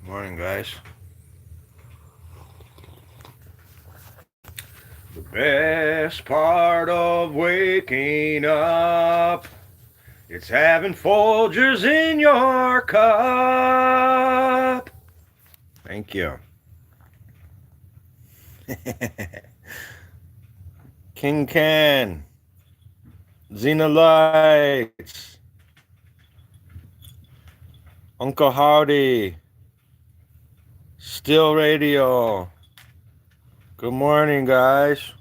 Morning, guys. The best part of waking up, it's having Folgers in your cup. Thank you. King Ken, Xenolites, Uncle Howdy, Still Radio. Good morning, guys.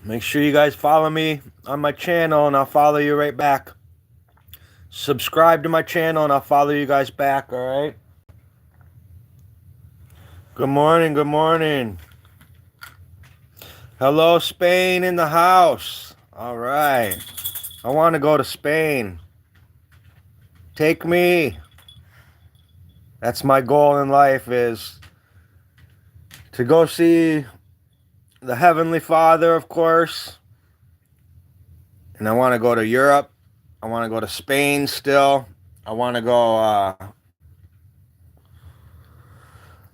Make sure you guys follow me on my channel and I'll follow you right back. Subscribe to my channel and I'll follow you guys back, alright? Good morning, good morning. Hello, Spain in the house. Alright. I want to go to Spain. Take me. That's my goal in life, is to go see the Heavenly Father, of course. And I want to go to Europe. I want to go to Spain still. I want to go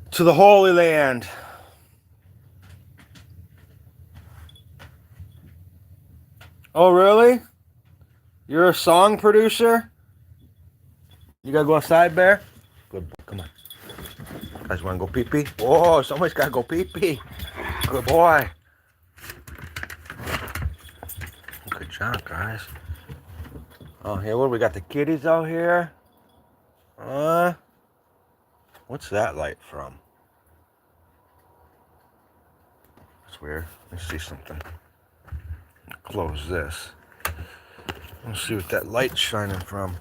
to the Holy Land. Oh, really? You're a song producer? You gotta go outside, Bear? Good boy, come on. You guys wanna go pee-pee? Oh, somebody's gotta go pee-pee. Good boy. Good job, guys. Oh, here, what, we got the kitties out here? What's that light from? That's weird. Let's see something. Close this. Let's see what that light's shining from.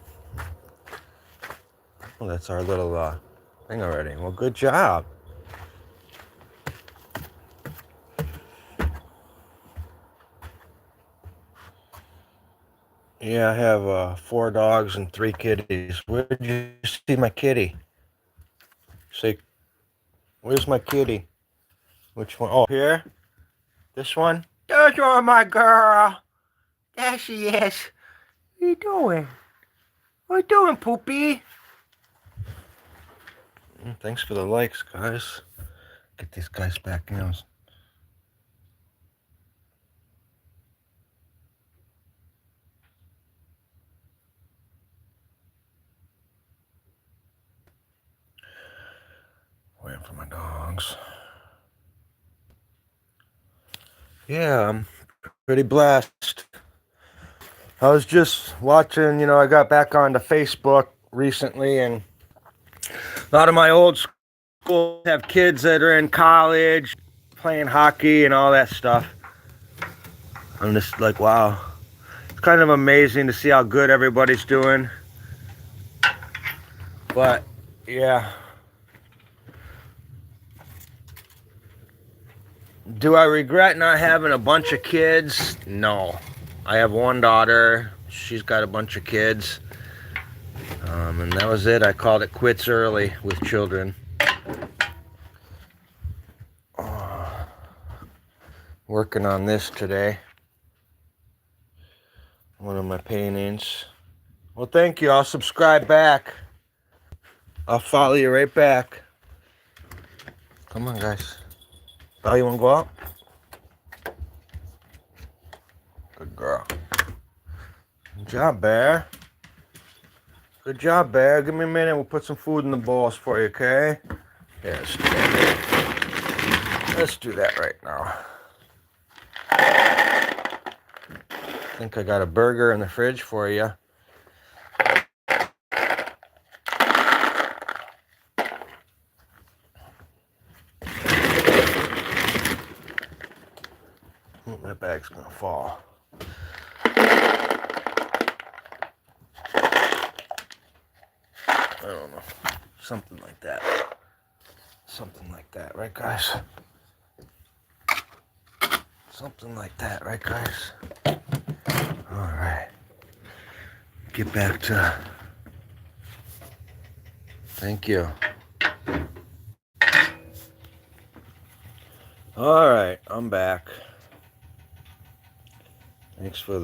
Oh, that's our little thing already. Well, good job. Yeah, I have 4 dogs and 3 kitties. Where did you see my kitty? Say, where's my kitty? Which one? Oh, here? This one? There's one, my girl. There she is. What are you doing? What are you doing, Poopy? Thanks for the likes, guys. Get these guys back in. Waiting for my dogs. Yeah, I'm pretty blessed. I was just watching, I got back onto Facebook recently, and a lot of my old school have kids that are in college, playing hockey and all that stuff. I'm just like, wow. It's kind of amazing to see how good everybody's doing. But, yeah. Do I regret not having a bunch of kids? No. I have one daughter. She's got a bunch of kids. And that was it. I called it quits early with children. Working on this today. One of my paintings. Well, thank you. I'll subscribe back. I'll follow you right back. Come on, guys. Oh, you want to go out? Good girl. Good job, Bear. Good job, Bear. Give me a minute. We'll put some food in the bowls for you, okay? Yeah, let's do that. Let's do that right now. I think I got a burger in the fridge for you. Oh, that bag's gonna fall. I don't know. Something like that. Something like that, right, guys? Something like that, right, guys? Alright. Get back to... Thank you. Alright, I'm back. Thanks for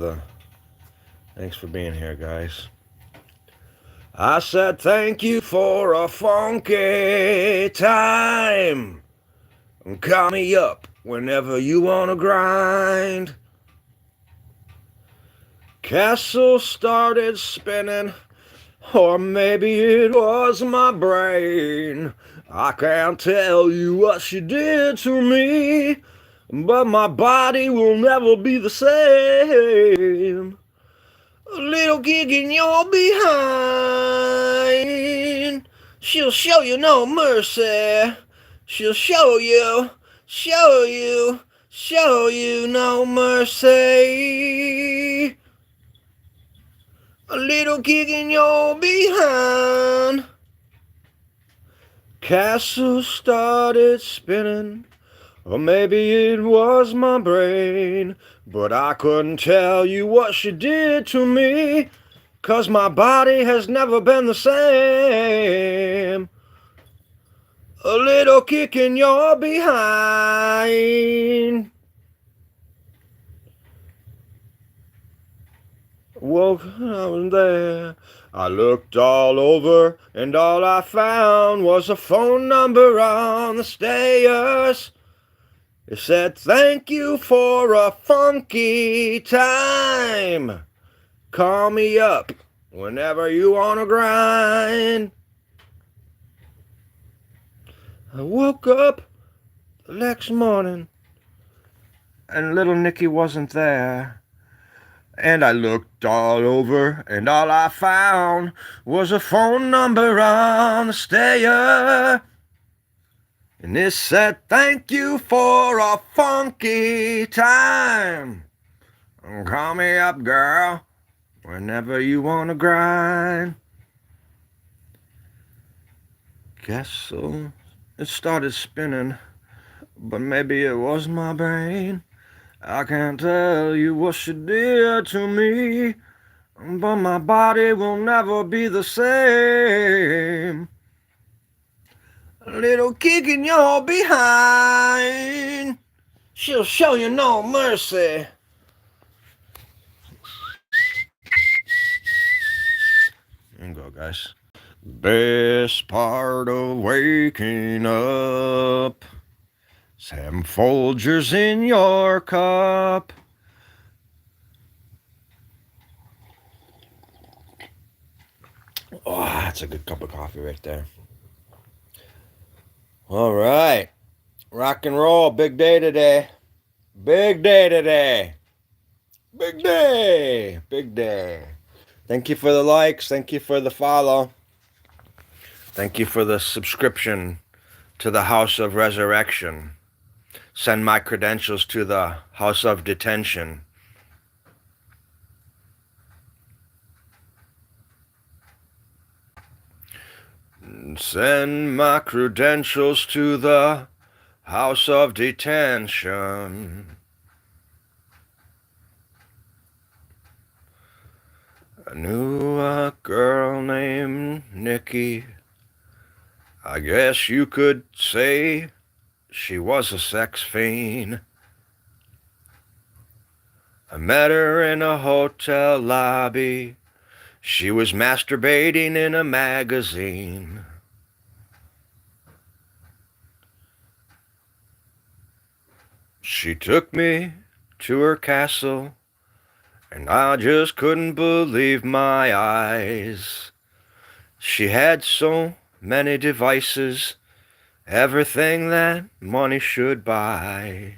being here, guys. I said thank you for a funky time. Call me up whenever you wanna grind. Castle started spinning, or maybe it was my brain. I can't tell you what she did to me, but my body will never be the same. A little gig in your behind. She'll show you no mercy. She'll show you no mercy. A little kick in your behind. Castle started spinning, or maybe it was my brain, but I couldn't tell you what she did to me, 'cause my body has never been the same. A little kick in your behind. Woke I was there. I looked all over, and all I found was a phone number on the stairs. It said, thank you for a funky time. Call me up whenever you wanna grind. I woke up the next morning, and little Nicky wasn't there. And I looked all over, and all I found was a phone number on the stair. And it said, thank you for a funky time. Call me up, girl, whenever you wanna grind. Guess so. It started spinning, but maybe it was my brain. I can't tell you what she did to me, but my body will never be the same. A little kick in your behind. She'll show you no mercy. There you go, guys. Best part of waking up is having Folgers in your cup. Oh, that's a good cup of coffee right there. All right. Rock and roll. Big day today. Big day today. Big day. Big day. Thank you for the likes. Thank you for the follow. Thank you for the subscription to the House of Resurrection. Send my credentials to the House of Detention. Send my credentials to the House of Detention. I knew a girl named Nikki. I guess you could say she was a sex fiend. I met her in a hotel lobby. She was masturbating in a magazine. She took me to her castle, and I just couldn't believe my eyes. She had so many devices, everything that money should buy.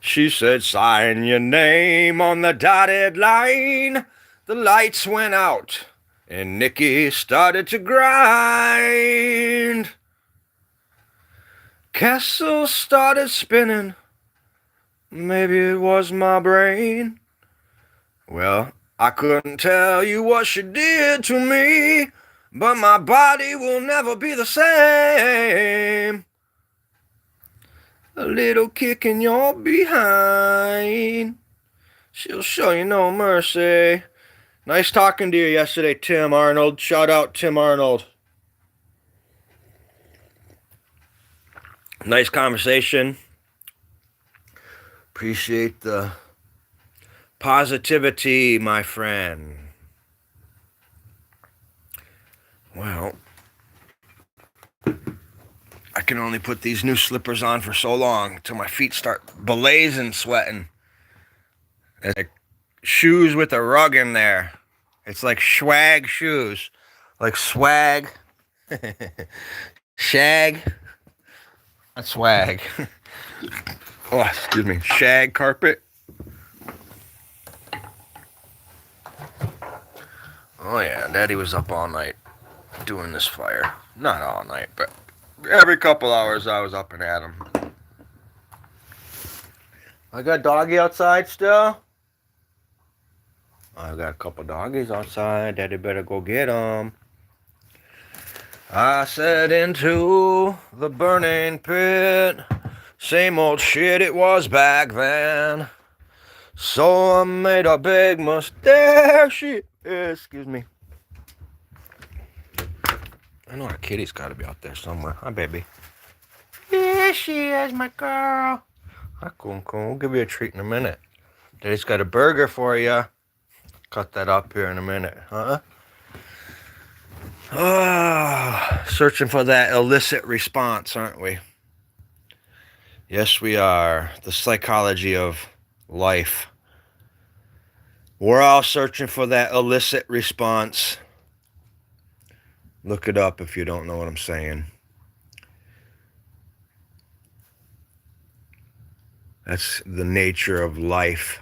She said, sign your name on the dotted line. The lights went out, and Nikki started to grind. Castle started spinning. Maybe it was my brain. Well, I couldn't tell you what she did to me, but my body will never be the same. A little kick in your behind. She'll show you no mercy. Nice talking to you yesterday, Tim Arnold. Shout out, Tim Arnold. Nice conversation. Appreciate the positivity, my friend. can only put these new slippers on for so long till my feet start blazing, sweating. It's like shoes with a rug in there. It's like swag shoes. Like swag. Shag. Not swag. Oh, excuse me. Shag carpet. Oh yeah, Daddy was up all night doing this fire. Not all night, but every couple hours I was up and at him. I got doggy outside still. I got a couple doggies outside. Daddy better go get them. I said into the burning pit. Same old shit it was back then. So I made a big mustache. Excuse me. I know our kitty's got to be out there somewhere. Hi, baby. Here she is, my girl. Hi, cool. We'll give you a treat in a minute. Daddy's got a burger for you. Cut that up here in a minute, huh? Searching for that illicit response, aren't we? Yes, we are. The psychology of life. We're all searching for that illicit response. Look it up if you don't know what I'm saying. That's the nature of life.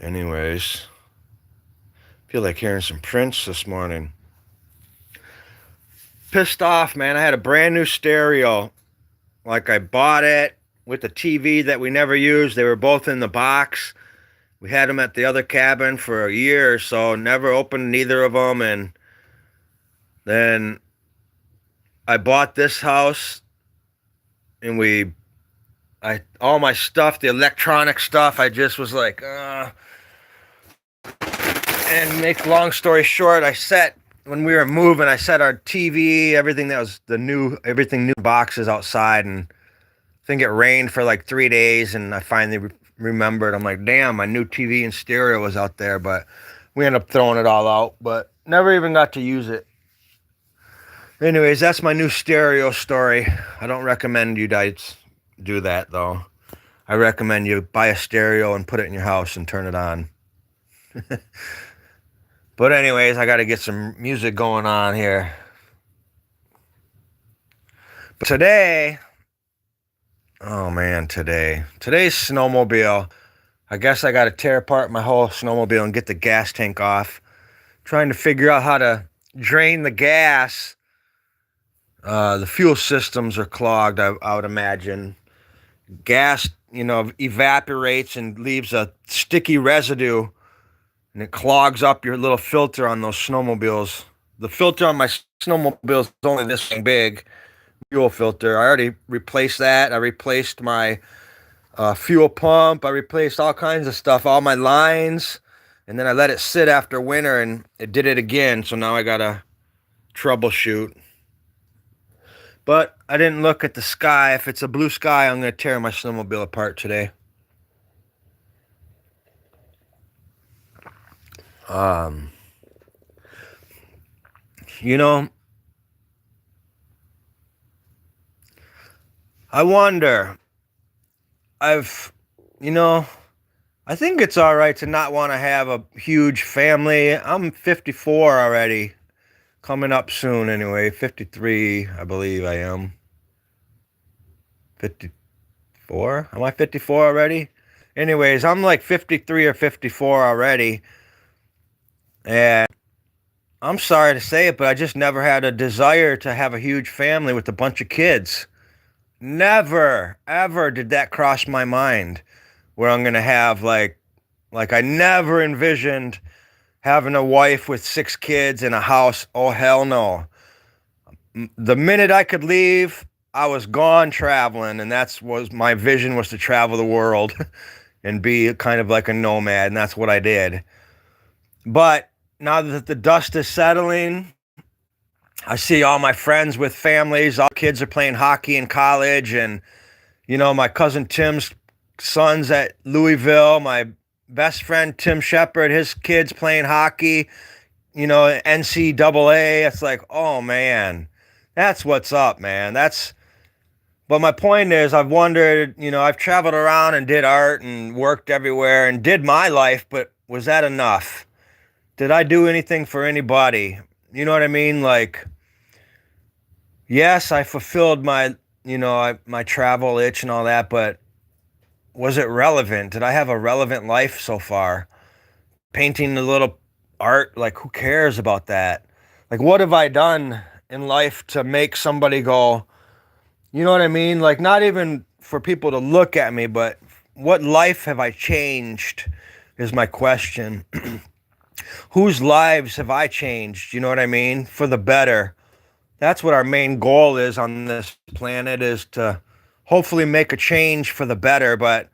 Anyways, feel like hearing some Prince this morning. Pissed off, man. I had a brand new stereo. Like I bought it with the TV that we never used. They were both in the box. We had them at the other cabin for a year or so. Never opened neither of them. And then I bought this house. And all my stuff, the electronic stuff, I just was like, And make long story short, when we were moving, I set our TV, everything new boxes outside, and I think it rained for like 3 days, and I finally remembered. I'm like, damn, my new TV and stereo was out there, but we ended up throwing it all out, but never even got to use it. Anyways, that's my new stereo story. I don't recommend you guys do that, though. I recommend you buy a stereo and put it in your house and turn it on. But anyways, I got to get some music going on here. But today's snowmobile. I guess I got to tear apart my whole snowmobile and get the gas tank off. Trying to figure out how to drain the gas. The fuel systems are clogged, I would imagine. Gas, evaporates and leaves a sticky residue. And it clogs up your little filter on those snowmobiles. The filter on my snowmobile is only this thing big. Fuel filter. I already replaced that. I replaced my fuel pump. I replaced all kinds of stuff. All my lines. And then I let it sit after winter and it did it again. So now I got to troubleshoot. But I didn't look at the sky. If it's a blue sky, I'm going to tear my snowmobile apart today. I wonder, I think it's all right to not want to have a huge family. I'm 54 already, coming up soon anyway, 53, I believe I am. 54? Am I 54 already? Anyways, I'm like 53 or 54 already. And I'm sorry to say it, but I just never had a desire to have a huge family with a bunch of kids. Never, ever did that cross my mind where I'm going to have like I never envisioned having a wife with 6 kids and a house. Oh, hell no. The minute I could leave, I was gone traveling, and my vision was to travel the world and be kind of like a nomad, and that's what I did. But now that the dust is settling, I see all my friends with families. All kids are playing hockey in college. And, my cousin Tim's son's at Louisville. My best friend Tim Shepard, his kids playing hockey, NCAA. It's like, oh man, that's what's up, man. But my point is, I've wondered, I've traveled around and did art and worked everywhere and did my life, but was that enough? Did I do anything for anybody? You know what I mean? Like, yes, I fulfilled my travel itch and all that, but was it relevant? Did I have a relevant life so far? Painting a little art, like, who cares about that? Like, what have I done in life to make somebody go, you know what I mean? Like, not even for people to look at me, but what life have I changed is my question. Whose lives have I changed? You know what I mean? For the better. That's what our main goal is on this planet, is to hopefully make a change for the better. But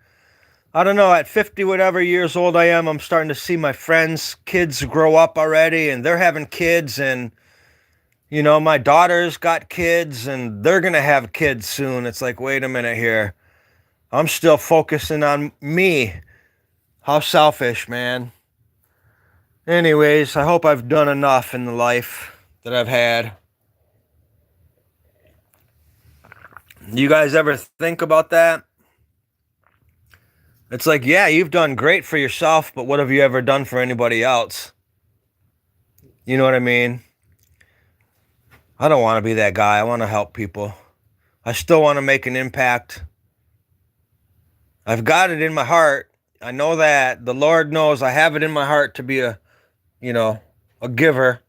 I don't know, at 50 whatever years old I am, I'm starting to see my friends' kids grow up already, and they're having kids, and my daughter's got kids and they're going to have kids soon. It's like, wait a minute here. I'm still focusing on me. How selfish, man. Anyways, I hope I've done enough in the life that I've had. You guys ever think about that? It's like, yeah, you've done great for yourself, but what have you ever done for anybody else? You know what I mean? I don't want to be that guy. I want to help people. I still want to make an impact. I've got it in my heart. I know that. The Lord knows I have it in my heart to be a giver.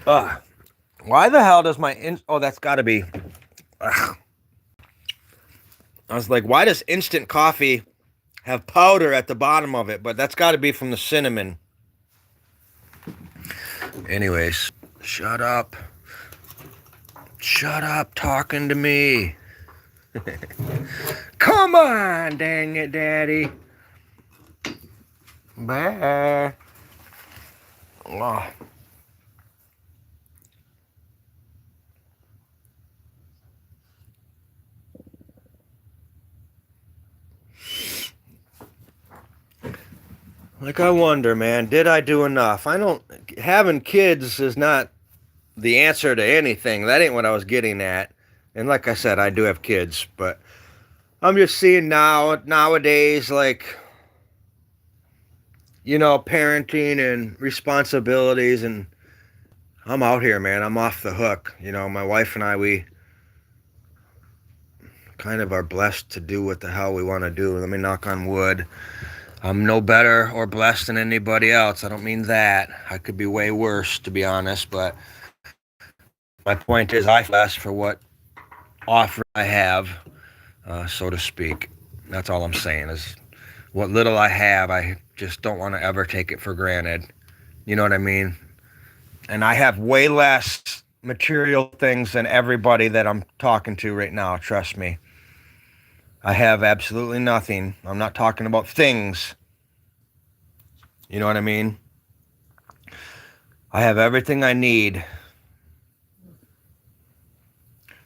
Why the hell does oh, that's got to be. Ugh. I was like, why does instant coffee have powder at the bottom of it? But that's got to be from the cinnamon. Anyways, shut up. Shut up talking to me. Come on, dang it, Daddy. Bye. Oh. Like, I wonder, man, did I do enough? Having kids is not the answer to anything. That ain't what I was getting at. And like I said, I do have kids, but I'm just seeing nowadays, like, parenting and responsibilities, and I'm out here, man. I'm off the hook. My wife and I, we kind of are blessed to do what the hell we want to do. Let me knock on wood. I'm no better or blessed than anybody else. I don't mean that. I could be way worse, to be honest, but my point is I blessed for what offer I have, so to speak. That's all I'm saying, is what little I have, I just don't want to ever take it for granted. You know what I mean? And I have way less material things than everybody that I'm talking to right now, trust me. I have absolutely nothing. I'm not talking about things. You know what I mean? I have everything I need.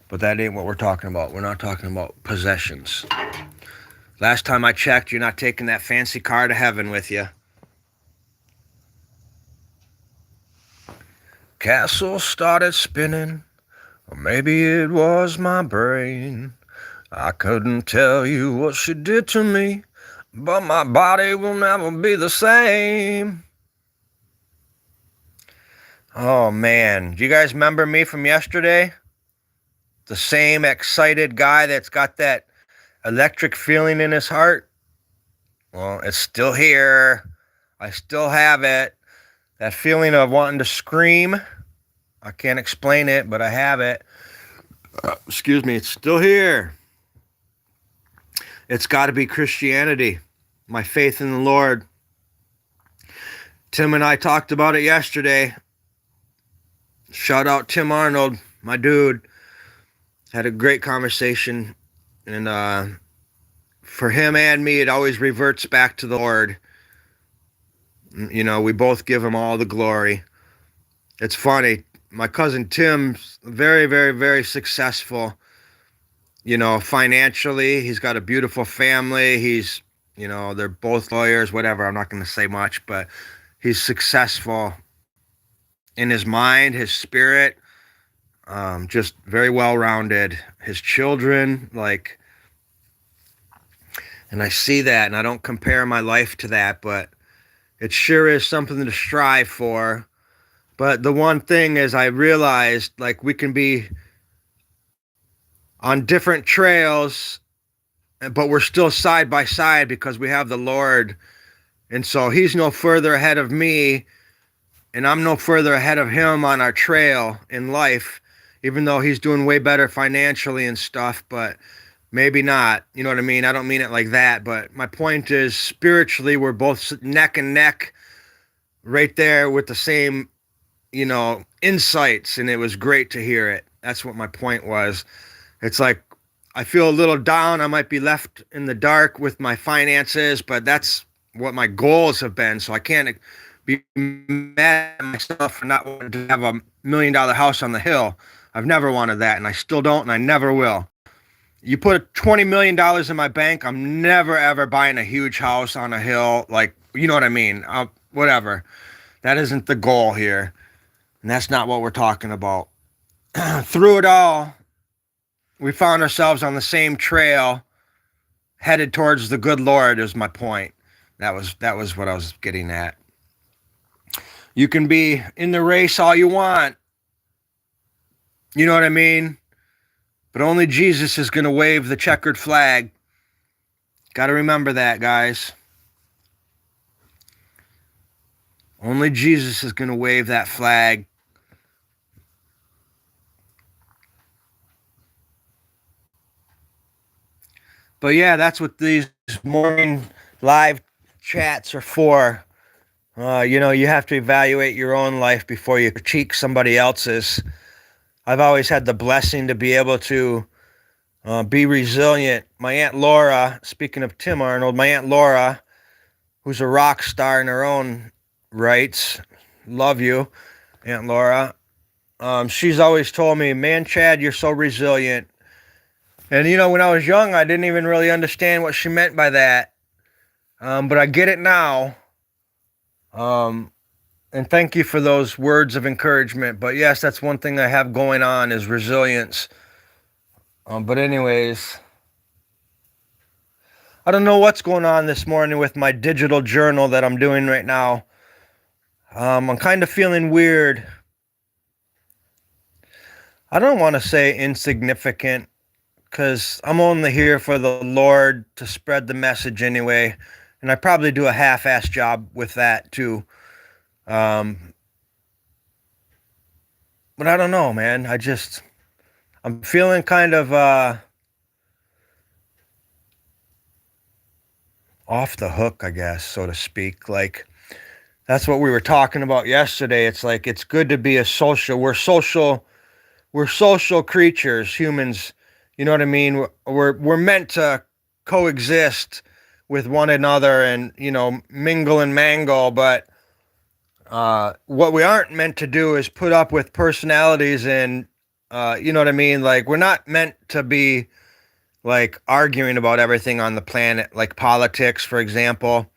But that ain't what we're talking about. We're not talking about possessions. Last time I checked, you're not taking that fancy car to heaven with you. Castle started spinning, or maybe it was my brain. I couldn't tell you what she did to me, but my body will never be the same. Oh man, do you guys remember me from yesterday? The same excited guy that's got that electric feeling in his heart? Well, it's still here. I still have it. That feeling of wanting to scream. I can't explain it, but I have it. Excuse me, it's still here. It's got to be Christianity, my faith in the Lord. Tim and I talked about it yesterday. Shout out Tim Arnold, my dude. Had a great conversation. And for him and me, it always reverts back to the Lord. We both give him all the glory. It's funny. My cousin Tim's very, very, very successful. financially, he's got a beautiful family. They're both lawyers, whatever. I'm not going to say much, but he's successful in his mind, his spirit, just very well rounded. His children, and I see that, and I don't compare my life to that, but it sure is something to strive for. But the one thing is, I realized we can be on different trails, but we're still side by side because we have the Lord. And so he's no further ahead of me, and I'm no further ahead of him on our trail in life, even though he's doing way better financially and stuff, but maybe not. You know what I mean? I don't mean it like that, but my point is, spiritually, we're both neck and neck right there with the same, insights, and it was great to hear it. That's what my point was. It's like, I feel a little down. I might be left in the dark with my finances, but that's what my goals have been. So I can't be mad at myself for not wanting to have $1 million house on the hill. I've never wanted that, and I still don't, and I never will. You put $20 million in my bank, I'm never, ever buying a huge house on a hill. You know what I mean? Whatever. That isn't the goal here. And that's not what we're talking about. Through it all, we found ourselves on the same trail, headed towards the good Lord, is my point. That was what I was getting at. You can be in the race all you want. You know what I mean? But only Jesus is going to wave the checkered flag. Got to remember that, guys. Only Jesus is going to wave that flag. But yeah, that's what these morning live chats are for. You have to evaluate your own life before you critique somebody else's. I've always had the blessing to be able to be resilient. My Aunt Laura, speaking of Tim Arnold, my Aunt Laura, who's a rock star in her own rights, love you, Aunt Laura. She's always told me, man, Chad, you're so resilient. And, when I was young, I didn't even really understand what she meant by that. But I get it now. And thank you for those words of encouragement. But yes, that's one thing I have going on is resilience. But anyways, I don't know what's going on this morning with my digital journal that I'm doing right now. I'm kind of feeling weird. I don't want to say insignificant, because I'm only here for the Lord to spread the message anyway. And I probably do a half-ass job with that too. But I don't know, man. I'm feeling kind of off the hook, I guess, so to speak. That's what we were talking about yesterday. It's like, it's good to be we're social creatures, humans. You know what I mean? We're meant to coexist with one another and, mingle and mangle. But what we aren't meant to do is put up with personalities and, you know what I mean? We're not meant to be arguing about everything on the planet, like politics, for example.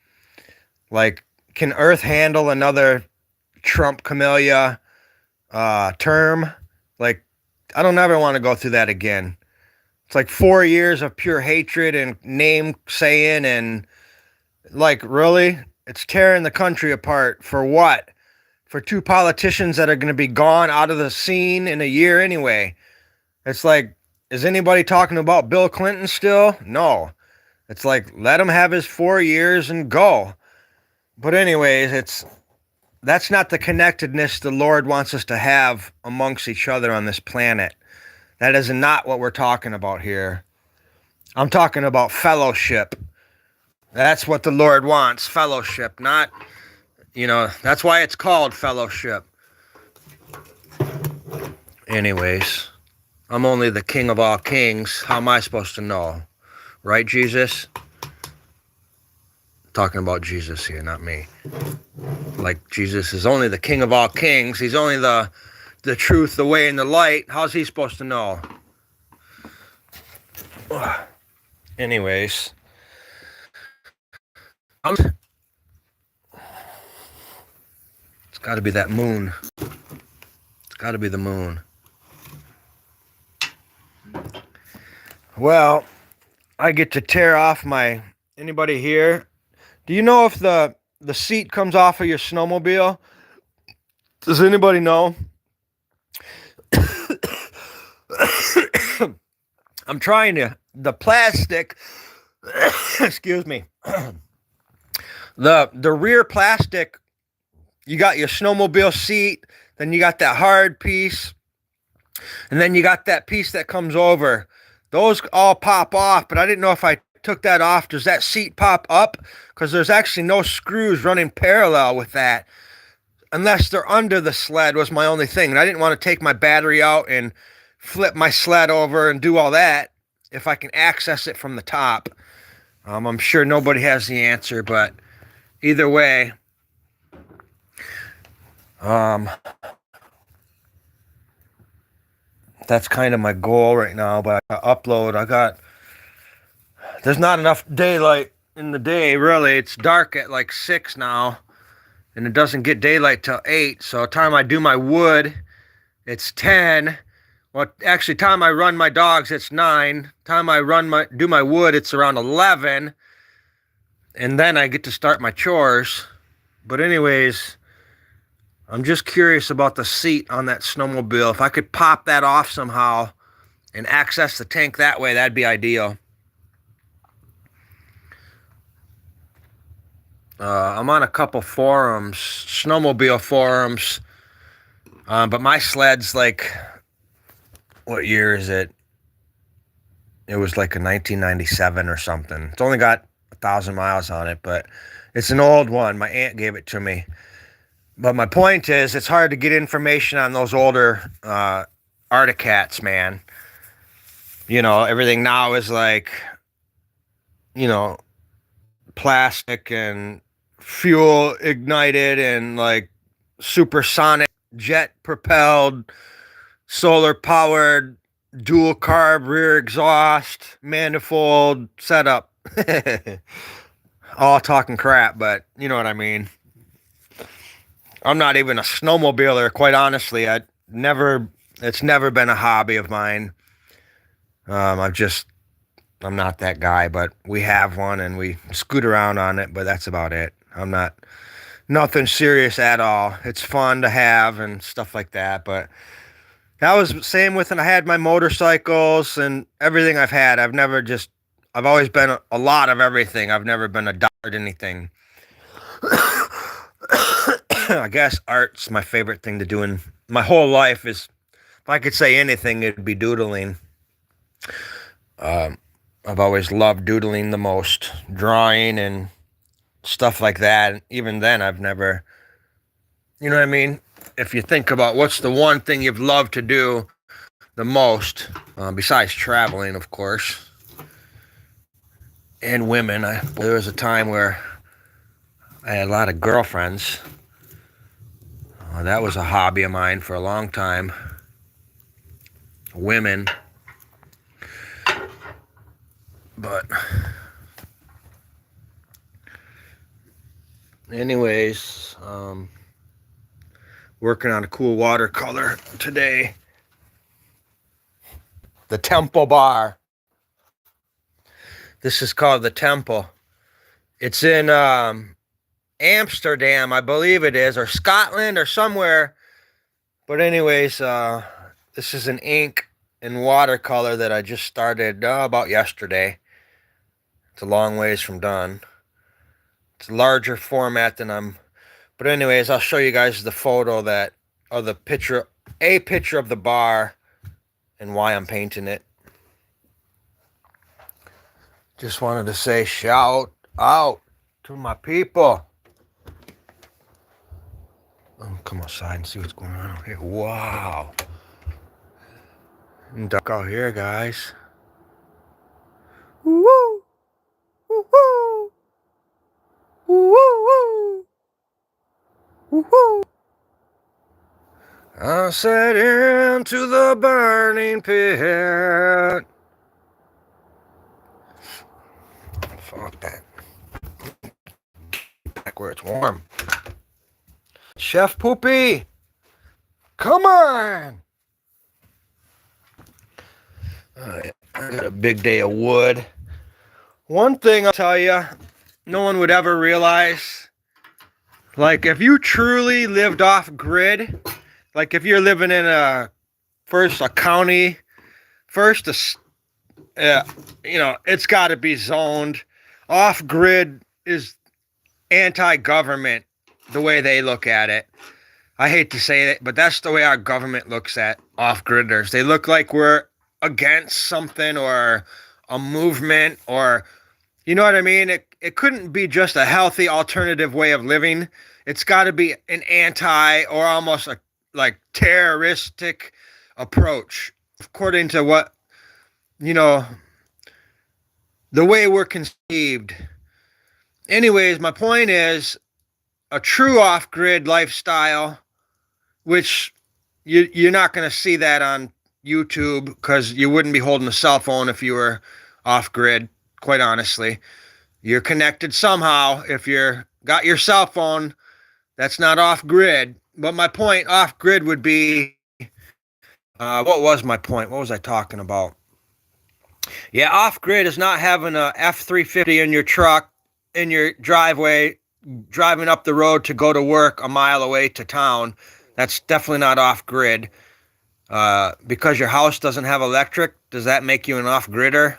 Can Earth handle another Trump Camellia term? I don't ever want to go through that again. It's 4 years of pure hatred and name saying, and really, it's tearing the country apart for what? For two politicians that are going to be gone out of the scene in a year anyway. It's is anybody talking about Bill Clinton still? No. It's let him have his 4 years and go. But anyways, that's not the connectedness the Lord wants us to have amongst each other on this planet. That is not what we're talking about here. I'm talking about fellowship. That's what the Lord wants, fellowship, not, that's why it's called fellowship. Anyways, I'm only the King of all kings. How am I supposed to know? Right, Jesus? Talking about Jesus here, not me. Jesus is only the King of all kings. He's only the truth, the way, and the light. How's he supposed to know? Anyways, it's got to be that moon. It's got to be the moon. Well, I get to tear off my... Anybody here? Do you know if the seat comes off of your snowmobile? Does anybody know? I'm trying to... The plastic... Excuse me. The rear plastic, you got your snowmobile seat, then you got that hard piece, and then you got that piece that comes over. Those all pop off, but I didn't know if I took that off, does that seat pop up? Because there's actually no screws running parallel with that, unless they're under the sled was my only thing. And I didn't want to take my battery out and flip my sled over and do all that if I can access it from the top. I'm sure nobody has the answer, but either way, that's kind of my goal right now. But I upload, there's not enough daylight in the day, really. It's dark at like 6 now, and it doesn't get daylight till 8. So the time I do my wood, it's 10. Well, actually, time I run my dogs, it's 9. Time I do my wood, it's around 11. And then I get to start my chores. But anyways, I'm just curious about the seat on that snowmobile. If I could pop that off somehow and access the tank that way, that'd be ideal. I'm on a couple forums, snowmobile forums, but my sled's like, what year is it? It was like a 1997 or something. It's only got 1,000 miles on it, but it's an old one. My aunt gave it to me. But my point is, it's hard to get information on those older Arctic Cats, man. You know, everything now is like, you know, plastic and fuel ignited and like supersonic jet propelled, solar powered, dual carb rear exhaust, manifold setup. All talking crap, but you know what I mean. I'm not even a snowmobiler, quite honestly. It's never been a hobby of mine. I'm not that guy, but we have one and we scoot around on it, but that's about it. Nothing serious at all. It's fun to have and stuff like that, but that was the same with, and I had my motorcycles and everything I've had. I've always been a lot of everything. I've never been a dot at anything. I guess art's my favorite thing to do in my whole life. If I could say anything, it'd be doodling. I've always loved doodling the most, drawing and stuff like that. Even then, I've never, you know what I mean? If you think about what's the one thing you've loved to do the most, besides traveling, of course, and women. There was a time where I had a lot of girlfriends. That was a hobby of mine for a long time. Women. But anyways, working on a cool watercolor today. The Temple Bar. This is called the Temple. It's in Amsterdam, I believe it is, or Scotland or somewhere. But anyways, this is an ink and watercolor that I just started about yesterday. It's a long ways from done. It's a larger format than but anyways, I'll show you guys the photo a picture of the bar and why I'm painting it. Just wanted to say shout out to my people. Come outside and see what's going on out here. Wow. And duck out here, guys. Woo! Woo! Woo! Woo! Woo! Woo! I set into the burning pit. Fuck that. Back where it's warm. Chef Poopy! Come on! Alright, I got a big day of wood. One thing I'll tell you, no one would ever realize, like if you truly lived off grid, like if you're living in a county, it's got to be zoned. Off grid is anti-government, the way they look at it. I hate to say it, but that's the way our government looks at off-gridders. They look like we're against something or a movement, or you know what I mean? It couldn't be just a healthy alternative way of living. It's got to be an anti or almost a like terroristic approach, according to what, the way we're conceived. Anyways, my point is a true off-grid lifestyle, which you're not going to see that on YouTube because you wouldn't be holding a cell phone if you were off-grid, quite honestly. You're connected somehow. If you're got your cell phone, that's not off-grid. But my point, off-grid would be, what was my point? What was I talking about? Yeah, off-grid is not having a F-350 in your truck, in your driveway, driving up the road to go to work a mile away to town. That's definitely not off-grid. Because your house doesn't have electric, does that make you an off-gridder?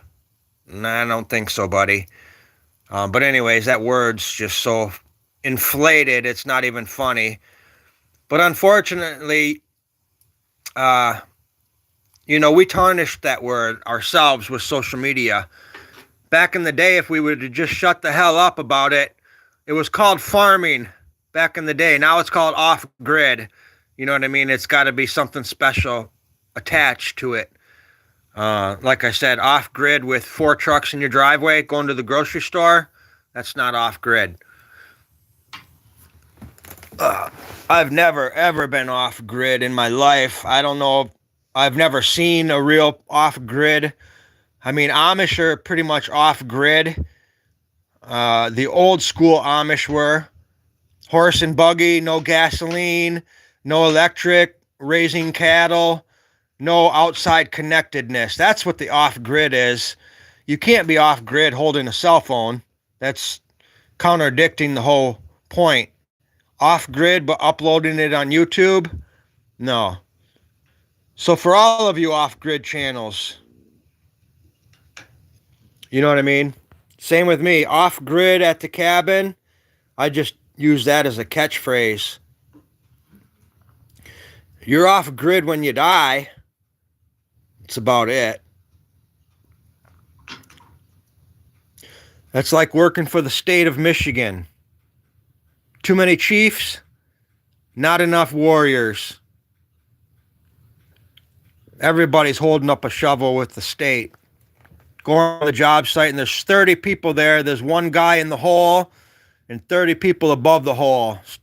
Nah, I don't think so, buddy. But anyways, that word's just so inflated, it's not even funny. But unfortunately, we tarnished that word ourselves with social media. Back in the day, if we would have just shut the hell up about it, it was called farming back in the day. Now it's called off-grid. You know what I mean? It's got to be something special attached to it. Like I said, off-grid with 4 trucks in your driveway going to the grocery store, that's not off-grid. I've never, ever been off-grid in my life. I don't know. I've never seen a real off-grid. I mean, Amish are pretty much off-grid. The old school Amish were horse and buggy, no gasoline, no electric, raising cattle, no outside connectedness. That's what the off-grid is. You can't be off-grid holding a cell phone. That's contradicting the whole point. Off-grid, but uploading it on YouTube? No. So for all of you off-grid channels, you know what I mean? Same with me. Off-grid at the cabin, I just use that as a catchphrase. You're off-grid when you die. That's about it. That's like working for the state of Michigan. Too many chiefs, not enough warriors. Everybody's holding up a shovel with the state. Going on the job site and there's 30 people there. There's one guy in the hole and 30 people above the hole. It's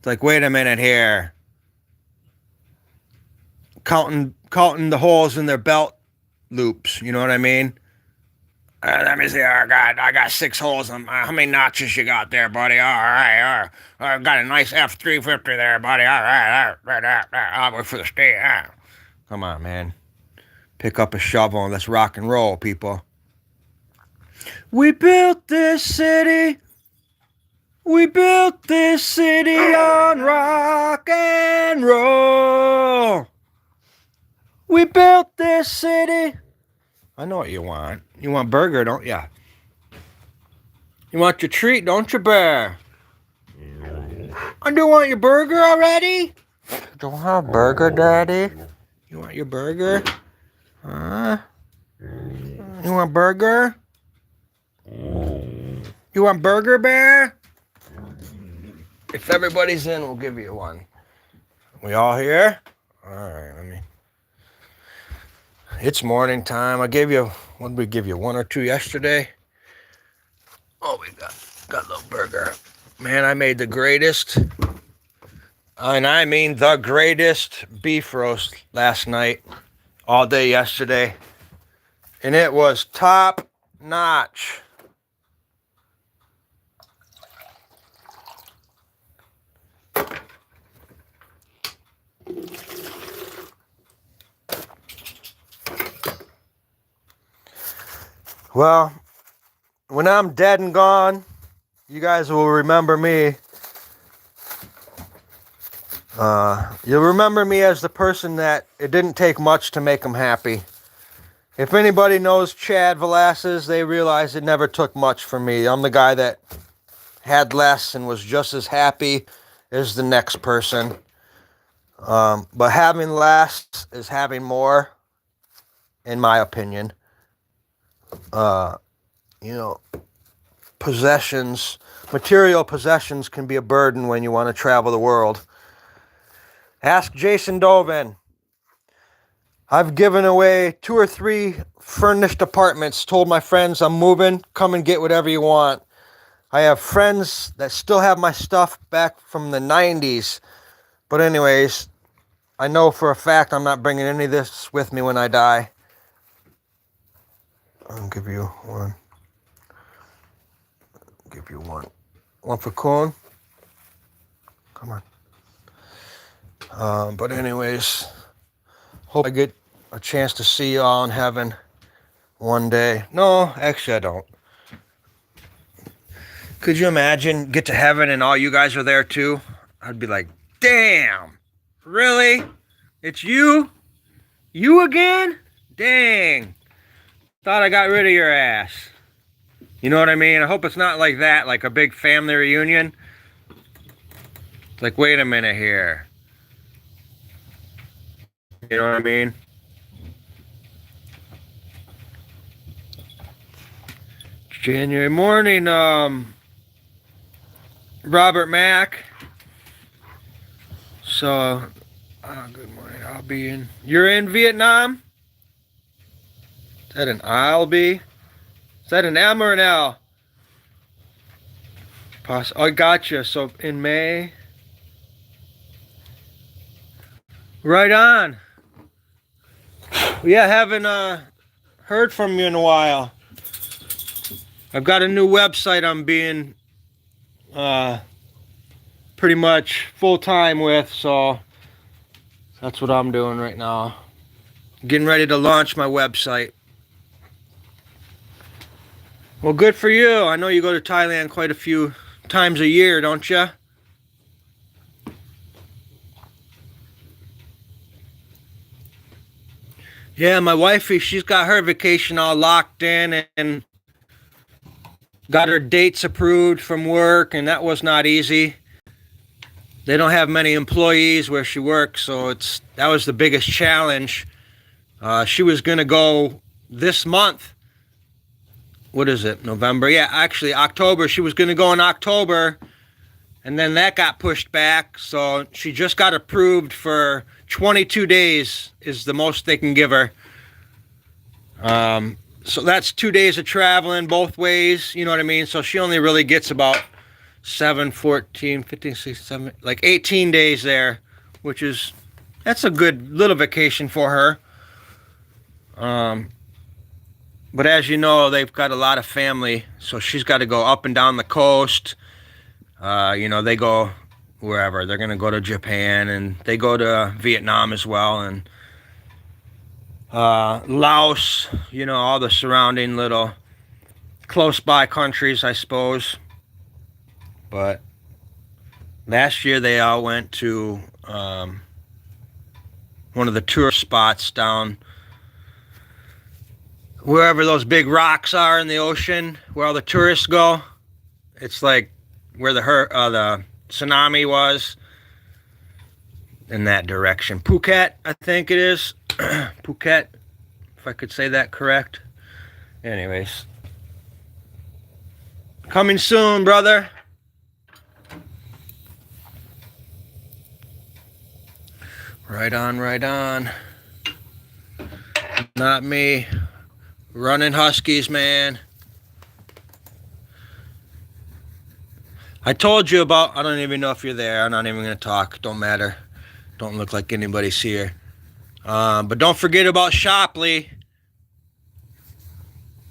like, wait a minute here. Counting the holes in their belt loops. You know what I mean? Let me see. I got 6 holes. How many notches you got there, buddy? All right. I got a nice F-350 there, buddy. All right. I'll wait for the state. Come on, man. Pick up a shovel and let's rock and roll, people. We built this city. We built this city on rock and roll. We built this city. I know what you want. You want burger, don't ya? You want your treat, don't you, bear? I do want your burger already? Don't have burger, Daddy? You want your burger? Huh? You want burger? You want burger, bear? If everybody's in, we'll give you one. We all here? All right, let me... It's morning time. What did we give you? 1 or 2 yesterday? Oh, we got a little burger. Man, I made the greatest, and I mean the greatest beef roast last night, all day yesterday. And it was top notch. Well, when I'm dead and gone, you guys will remember me. You'll remember me as the person that it didn't take much to make them happy. If anybody knows Chad Velasquez, they realize it never took much for me. I'm the guy that had less and was just as happy as the next person. But having less is having more, in my opinion. Possessions, material possessions can be a burden when you want to travel the world. Ask Jason Dovin. I've given away 2 or 3 furnished apartments, told my friends I'm moving, come and get whatever you want. I have friends that still have my stuff back from the 90s. But anyways, I know for a fact I'm not bringing any of this with me when I die. I'll give you one. Give you one. One for Coon. Come on. But anyways, hope I get a chance to see y'all in heaven one day. No, actually I don't. Could you imagine get to heaven and all you guys are there too? I'd be like, damn, really? It's you? You again? Dang. Thought I got rid of your ass. You know what I mean? I hope it's not like that, like a big family reunion. It's like, wait a minute here. You know what I mean? It's January morning, Robert Mack. So, good morning. I'll be in. You're in Vietnam? Is that an I'll be? Is that an M or an L? I gotcha. So in May. Right on. Yeah, haven't heard from you in a while. I've got a new website I'm being pretty much full-time with, so that's what I'm doing right now. Getting ready to launch my website. Well, good for you. I know you go to Thailand quite a few times a year, don't you? Yeah, my wifey, she's got her vacation all locked in and got her dates approved from work, and that was not easy. They don't have many employees where she works, so that was the biggest challenge. She was going to go this month. What is it? November? Yeah, actually October. She was going to go in October, and then that got pushed back. So she just got approved for 22 days is the most they can give her. So that's 2 days of traveling both ways. You know what I mean? So she only really gets about 7, 14, 15, 16, 17, like 18 days there, that's a good little vacation for her. But as you know, they've got a lot of family, so she's got to go up and down the coast. They go wherever. They're going to go to Japan, and they go to Vietnam as well, and Laos, all the surrounding little close-by countries, I suppose. But last year they all went to one of the tourist spots down wherever those big rocks are in the ocean, where all the tourists go. It's like where the tsunami was, in that direction. Phuket, I think it is. Phuket, if I could say that correct. Anyways. Coming soon, brother. Right on, right on. Not me. Running Huskies, man. I told you about, I don't even know if you're there. I'm not even going to talk. Don't matter. Don't look like anybody's here. But don't forget about Shopley.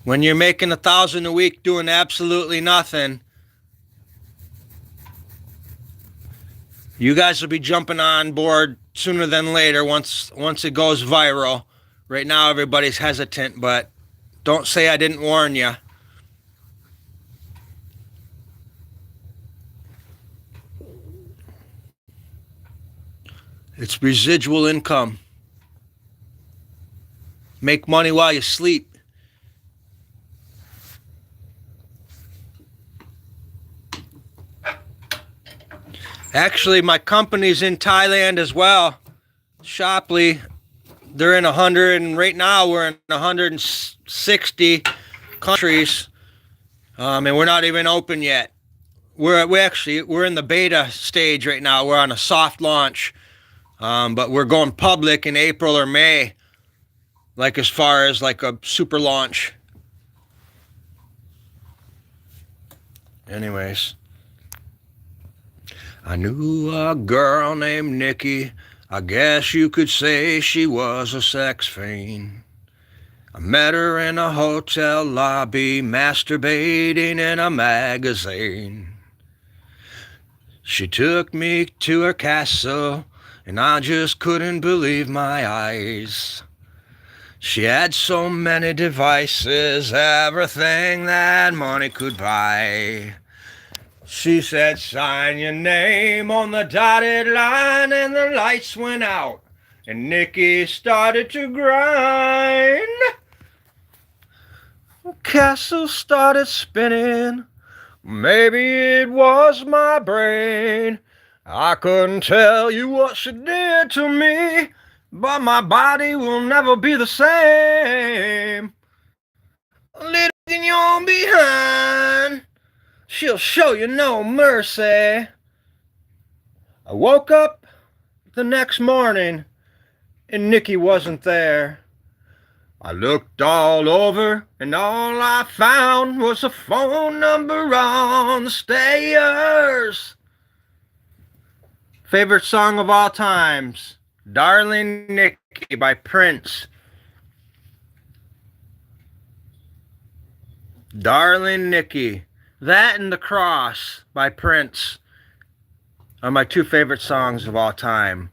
When you're making $1,000 a week doing absolutely nothing, you guys will be jumping on board sooner than later once it goes viral. Right now, everybody's hesitant, but Don't say I didn't warn you. It's residual income. Make money while you sleep. Actually, my company's in Thailand as well. Shopley. They're in 100, and right now we're in 160 countries, and we're not even open yet. We're in the beta stage right now. We're on a soft launch, but we're going public in April or May, like as far as like a super launch. Anyways, I knew a girl named Nikki. I guess you could say she was a sex fiend. I met her in a hotel lobby, masturbating in a magazine. She took me to her castle, and I just couldn't believe my eyes. She had so many devices, everything that money could buy. She said, sign your name on the dotted line, and the lights went out, and Nikki started to grind. The castle started spinning, maybe it was my brain. I couldn't tell you what she did to me, but my body will never be the same. Leaving you behind, she'll show you no mercy. I woke up the next morning and Nikki wasn't there. I looked all over and all I found was a phone number on the stairs. Favorite song of all times, Darling Nikki by Prince. Darling Nikki. That and The Cross by Prince are my two favorite songs of all time.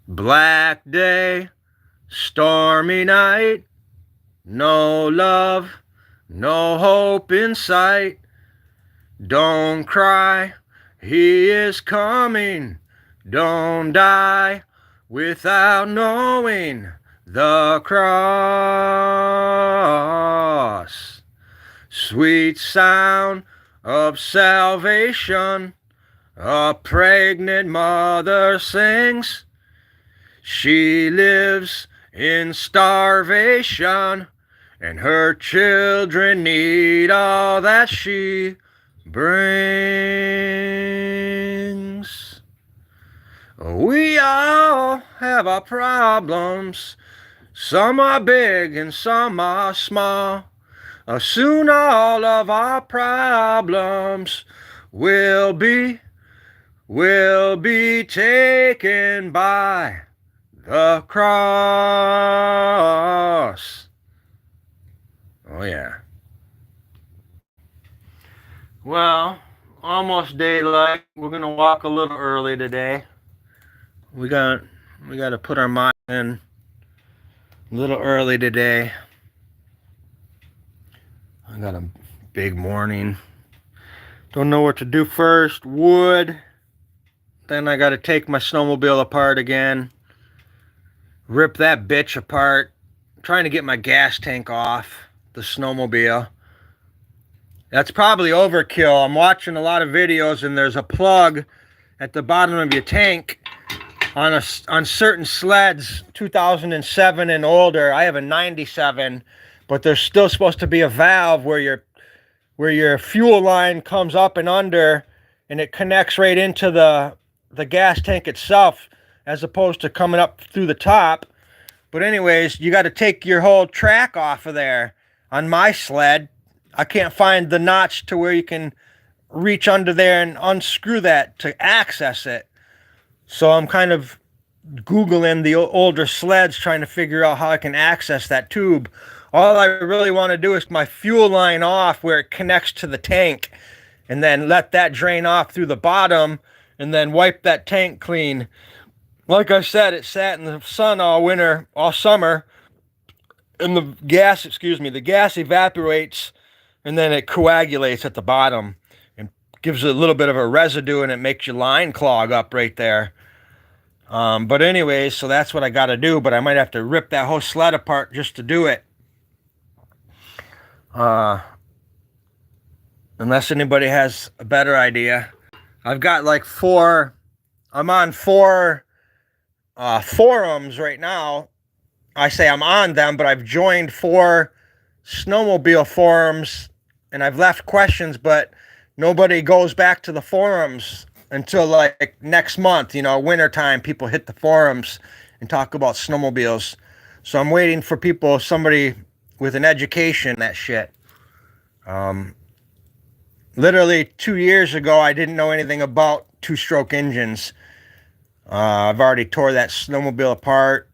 Black day, stormy night, no love, no hope in sight. Don't cry, he is coming. Don't die without knowing the cross. Sweet sound of salvation, a pregnant mother sings. She lives in starvation, and her children need all that she brings. We all have our problems. Some are big and some are small. Soon all of our problems will be taken by the cross. Oh yeah. Well, almost daylight. We're gonna walk a little early today. We got to put our mind in a little early today. I got a big morning. Don't know what to do first. Wood. Then I got to take my snowmobile apart again. Rip that bitch apart. I'm trying to get my gas tank off the snowmobile. That's probably overkill. I'm watching a lot of videos and there's a plug at the bottom of your tank on certain sleds, 2007 and older. I have a 97, but there's still supposed to be a valve where your fuel line comes up and under, and it connects right into the gas tank itself, as opposed to coming up through the top. But anyways, you got to take your whole track off of there. On my sled, I can't find the notch to where you can reach under there and unscrew that to access it. So I'm kind of Googling the older sleds, trying to figure out how I can access that tube. All I really want to do is my fuel line off where it connects to the tank, and then let that drain off through the bottom, and then wipe that tank clean. Like I said, it sat in the sun all winter, all summer, and the gas evaporates, and then it coagulates at the bottom and gives it a little bit of a residue, and it makes your line clog up right there. But anyways, so that's what I got to do, but I might have to rip that whole sled apart just to do it. Unless anybody has a better idea. I've got like I'm on 4 forums right now. I say I'm on them, but I've joined 4 snowmobile forums, and I've left questions, but nobody goes back to the forums until like next month. Wintertime, people hit the forums and talk about snowmobiles. So I'm waiting for somebody with an education in that shit. Literally 2 years ago, I didn't know anything about 2-stroke engines. I've already tore that snowmobile apart.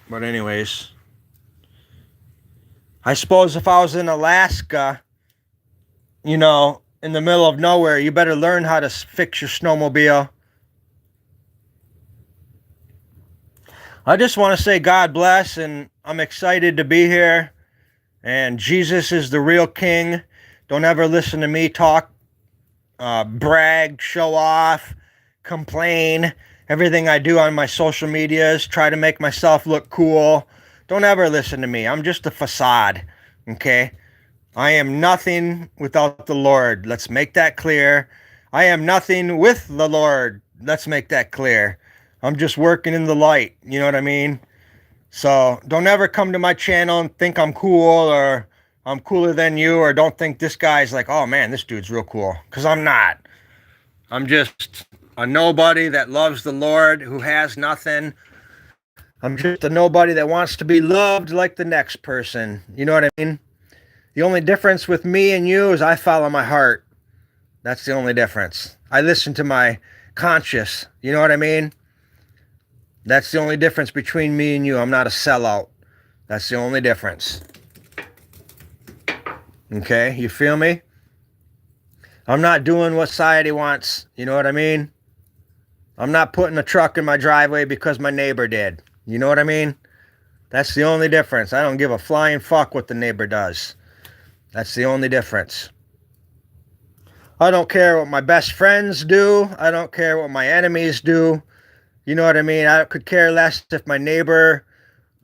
But anyways, I suppose if I was in Alaska, in the middle of nowhere, you better learn how to fix your snowmobile. I just want to say God bless, and I'm excited to be here. And Jesus is the real king. Don't ever listen to me talk, brag, show off, complain. Everything I do on my social medias, try to make myself look cool. Don't ever listen to me. I'm just a facade, okay? I am nothing without the Lord. Let's make that clear. I am nothing with the Lord. Let's make that clear. I'm just working in the light. You know what I mean? So don't ever come to my channel and think I'm cool or I'm cooler than you, or don't think this guy's like, oh man, this dude's real cool. Because I'm not. I'm just a nobody that loves the Lord, who has nothing. I'm just a nobody that wants to be loved like the next person. You know what I mean? The only difference with me and you is I follow my heart. That's the only difference. I listen to my conscience. You know what I mean? That's the only difference between me and you. I'm not a sellout. That's the only difference. Okay, you feel me? I'm not doing what society wants. You know what I mean? I'm not putting a truck in my driveway because my neighbor did. You know what I mean? That's the only difference. I don't give a flying fuck what the neighbor does. That's the only difference. I don't care what my best friends do. I don't care what my enemies do. You know what I mean? I could care less if my neighbor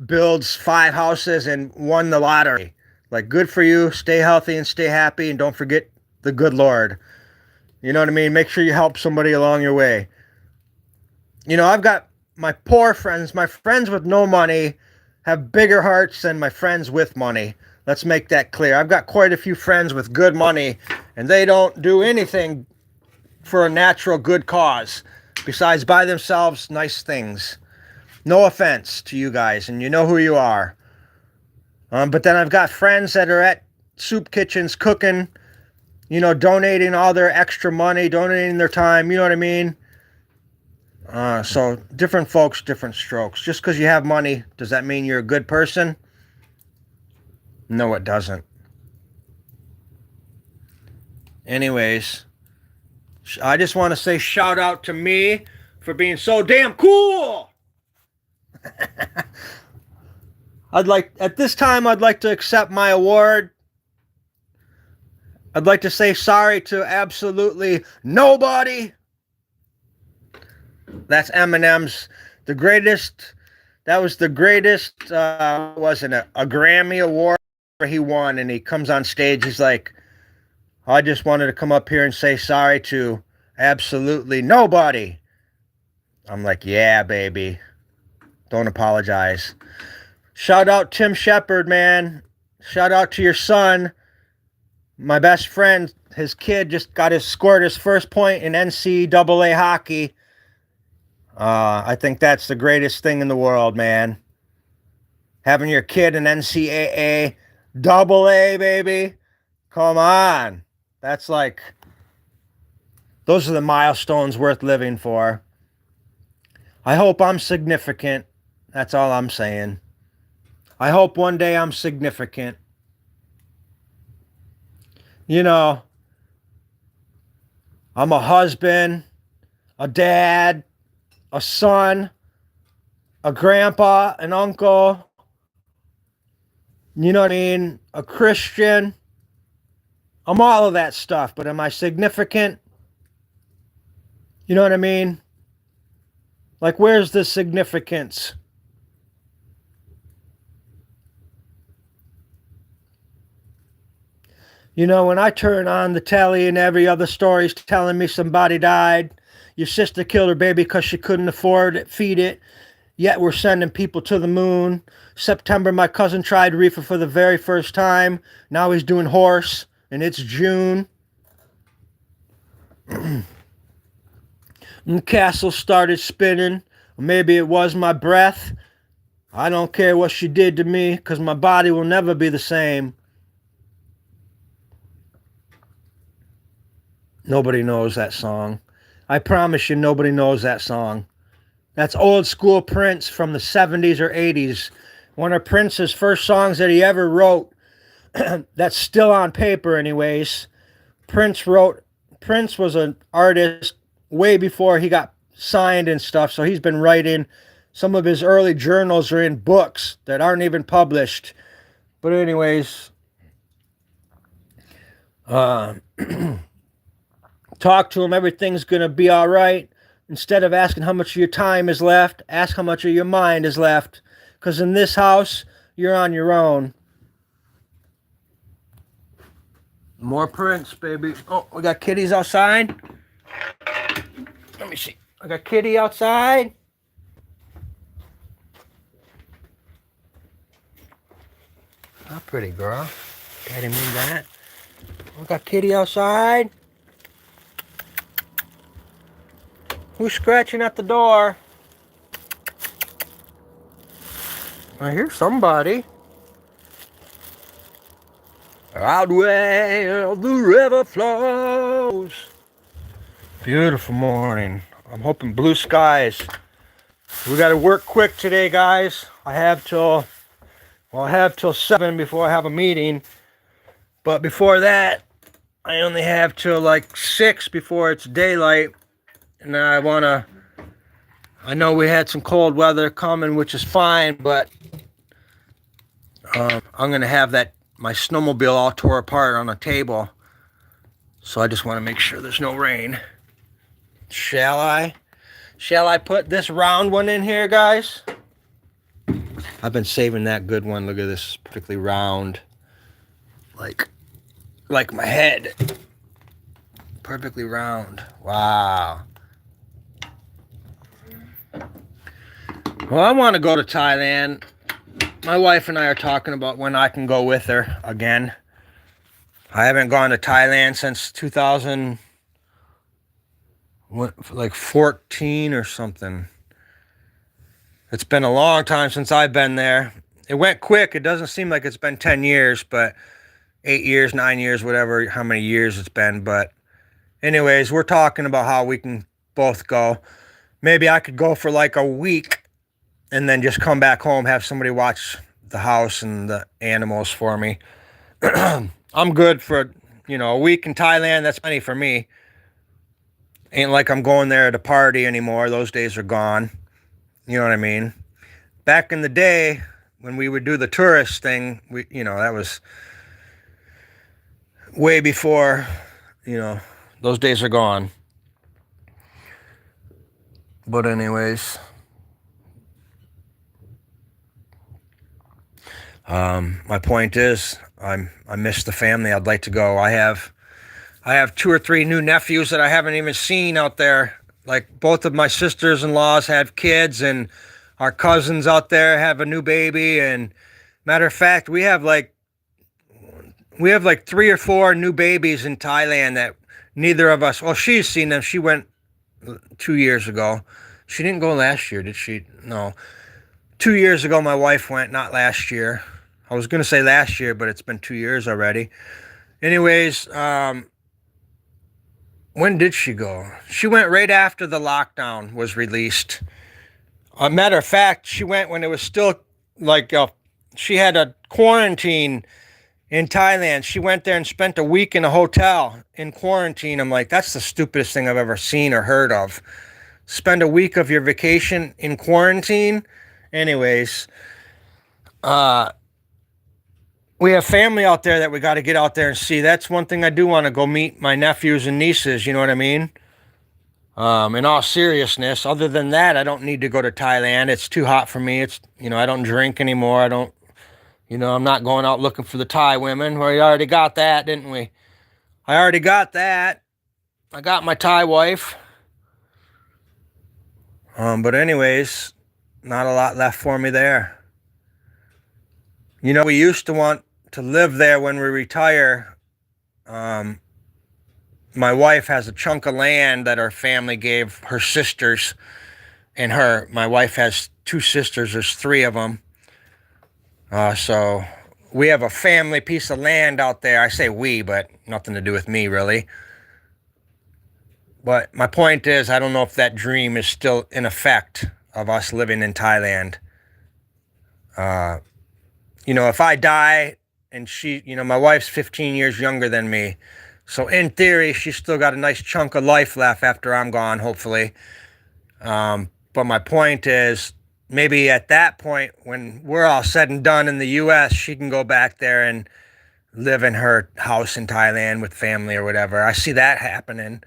builds 5 houses and won the lottery. Like, good for you. Stay healthy and stay happy, and don't forget the good Lord. You know what I mean? Make sure you help somebody along your way. I've got my poor friends. My friends with no money have bigger hearts than my friends with money. Let's make that clear. I've got quite a few friends with good money, and they don't do anything for a natural good cause besides buy themselves nice things. No offense to you guys, and you know who you are. But then I've got friends that are at soup kitchens cooking, donating all their extra money, donating their time, you know what I mean? So different folks, different strokes. Just because you have money, does that mean you're a good person? No, it doesn't. Anyways, I just want to say shout out to me for being so damn cool. At this time, I'd like to accept my award. I'd like to say sorry to absolutely nobody. That's Eminem's The Greatest. That was the greatest, wasn't it? A Grammy Award he won, and he comes on stage. He's like, I just wanted to come up here and say sorry to absolutely nobody. I'm like, yeah, baby. Don't apologize. Shout out Tim Shepard, man. Shout out to your son. My best friend, his kid just scored his first point in NCAA hockey. I think that's the greatest thing in the world, man. Having your kid in NCAA AA, baby. Come on. That's like, those are the milestones worth living for. I hope I'm significant. That's all I'm saying. I hope one day I'm significant. I'm a husband, a dad, a son, a grandpa, an uncle, You know what I mean? A Christian. I'm all of that stuff, but am I significant? You know what I mean? Like, where's the significance? You know, when I turn on the telly and every other story's telling me somebody died, your sister killed her baby because she couldn't afford it, feed it, yet we're sending people to the moon. September, my cousin tried reefer for the very first time. Now he's doing horse, and it's June. And the castle started spinning. Maybe it was my breath. I don't care what she did to me, because my body will never be the same. Nobody knows that song. I promise you, nobody knows that song. That's old school Prince from the 70s or 80s. One of Prince's first songs that he ever wrote. That's still on paper, anyways. Prince was an artist way before he got signed and stuff, so he's been writing. Some of his early journals are in books that aren't even published. But anyways, talk to him. Everything's going to be all right. Instead of asking how much of your time is left, ask how much of your mind is left. Because in this house, you're on your own. More Prince, baby. Oh, we got kitties outside. Let me see. I got kitty outside. Oh, pretty girl. Got him in that. We got kitty outside. Who's scratching at the door? I hear somebody. Out where the river flows. Beautiful morning. I'm hoping blue skies. We got to work quick today, guys. I have till 7 before I have a meeting. But before that, I only have till like 6 before it's daylight. And I know we had some cold weather coming, which is fine, but I'm going to have my snowmobile all tore apart on a table. So I just want to make sure there's no rain. Shall I put this round one in here, guys? I've been saving that good one. Look at this, perfectly round. Like my head. Perfectly round. Wow. Well, I want to go to Thailand. My wife and I are talking about when I can go with her again. I haven't gone to Thailand since 2014 or something. It's been a long time since I've been there. It went quick. It doesn't seem like it's been 10 years, but 8 years, 9 years, whatever, how many years it's been. But anyways, we're talking about how we can both go. Maybe I could go for like a week and then just come back home, have somebody watch the house and the animals for me. I'm good for, a week in Thailand. That's plenty for me. Ain't like I'm going there to party anymore. Those days are gone. You know what I mean? Back in the day, when we would do the tourist thing, that was way before, those days are gone. But anyways, my point is, I miss the family. I'd like to go. I have 2 or 3 new nephews that I haven't even seen out there. Like, both of my sisters-in-laws have kids, and our cousins out there have a new baby. And matter of fact, we have like 3 or 4 new babies in Thailand that neither of us. Well, she's seen them. She went 2 years ago. She didn't go last year, did she? No. 2 years ago, my wife went, not last year. I was going to say last year, but it's been 2 years already. Anyways, when did she go? She went right after the lockdown was released. Matter of fact, she went when it was still she had a quarantine in Thailand. She went there and spent a week in a hotel in quarantine. I'm like, that's the stupidest thing I've ever seen or heard of. Spend a week of your vacation in quarantine? Anyways, we have family out there that we got to get out there and see. That's one thing I do want to go meet my nephews and nieces. You know what I mean? In all seriousness, other than that, I don't need to go to Thailand. It's too hot for me. It's, I don't drink anymore. I don't, I'm not going out looking for the Thai women. We already got that, didn't we? I already got that. I got my Thai wife. But anyways, not a lot left for me there. We used to want to live there when we retire. My wife has a chunk of land that her family gave her sisters and her. My wife has 2 sisters. There's 3 of them. So we have a family piece of land out there. I say we, but nothing to do with me, really. But my point is, I don't know if that dream is still in effect of us living in Thailand. If I die and she, my wife's 15 years younger than me. So in theory, she's still got a nice chunk of life left after I'm gone, hopefully. But my point is, maybe at that point, when we're all said and done in the U.S., she can go back there and live in her house in Thailand with family or whatever. I see that happening.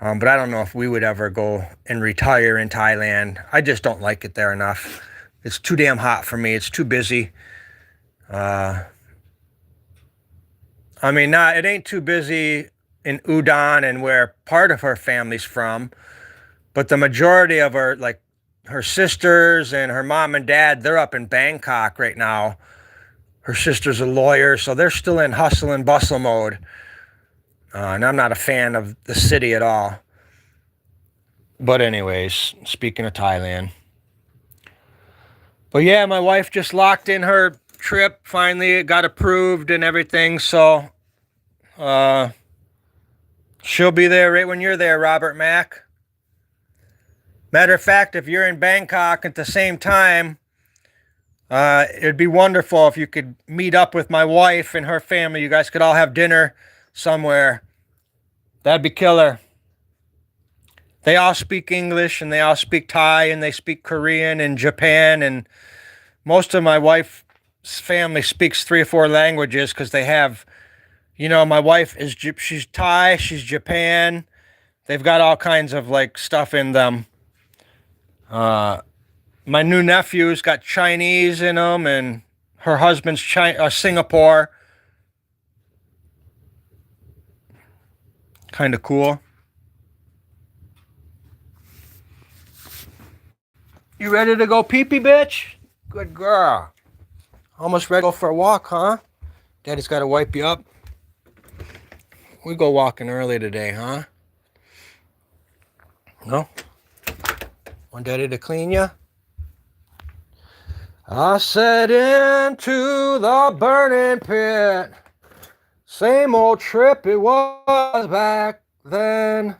But I don't know if we would ever go and retire in Thailand. I just don't like it there enough. It's too damn hot for me. It's too busy. It ain't too busy in Udon and where part of her family's from, but the majority of her, like her sisters and her mom and dad, they're up in Bangkok right now. Her sister's a lawyer, so they're still in hustle and bustle mode. And I'm not a fan of the city at all. But anyways, speaking of Thailand. But yeah, my wife just locked in her trip. Finally, it got approved and everything. So she'll be there right when you're there, Robert Mack. Matter of fact, if you're in Bangkok at the same time, it'd be wonderful if you could meet up with my wife and her family. You guys could all have dinner somewhere. That'd be killer. They all speak English and they all speak Thai and they speak Korean and Japan, and most of my wife's family speaks 3 or 4 languages because they have, my wife she's Thai, she's Japan. They've got all kinds of like stuff in them. My new nephew's got Chinese in them, and her husband's Singapore. Kind of cool. You ready to go pee-pee, bitch? Good girl. Almost ready to go for a walk, huh? Daddy's got to wipe you up. We go walking early today, huh? No? Want Daddy to clean you? I set into the burning pit. Same old trip it was back then.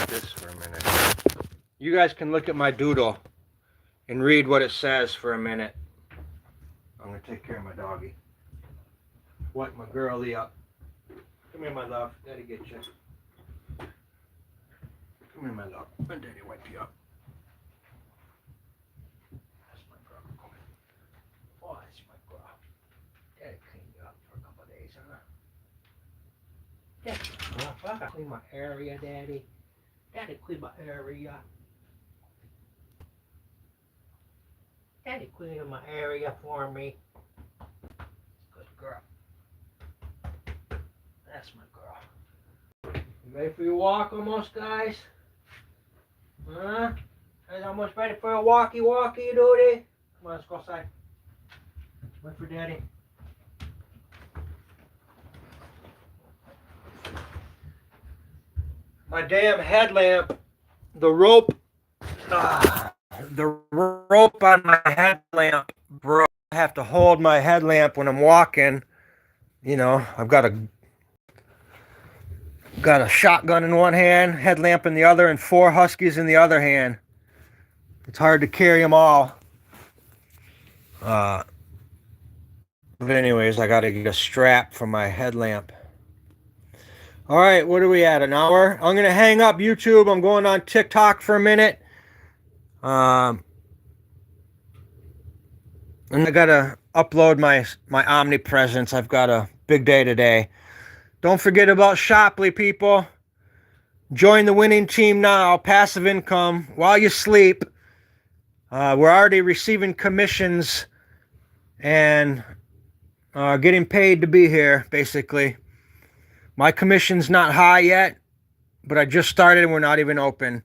This for a minute. You guys can look at my doodle and read what it says for a minute. I'm going to take care of my doggy. Wipe my girlie up. Come here, my love. Daddy get you. Come here, my love. And Daddy wipe you up. That's my girl. Come here. Oh, that's my girl. Daddy clean you up for a couple of days, huh? Daddy, I gotta clean my area, Daddy. Daddy, clean my area. Daddy, clean my area for me. Good girl. That's my girl. You ready for your walk almost, guys? Huh? Guys almost ready for a walkie, duty? Come on, let's go outside. Wait for Daddy. My damn headlamp, the rope on my headlamp broke. I have to hold my headlamp when I'm walking. I've got a shotgun in one hand, headlamp in the other, and 4 huskies in the other hand. It's hard to carry them all. But anyways, I got to get a strap for my headlamp. All right, what are we at? An hour? I'm going to hang up YouTube. I'm going on TikTok for a minute. And I gotta upload my omnipresence. I've got a big day today. Don't forget about Shopley, people. Join the winning team now. Passive income while you sleep. We're already receiving commissions and getting paid to be here, basically. My commission's not high yet, but I just started and we're not even open.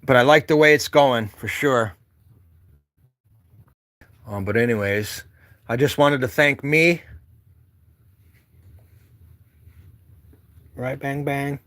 But I like the way it's going, for sure. But anyways, I just wanted to thank me. Right, bang, bang.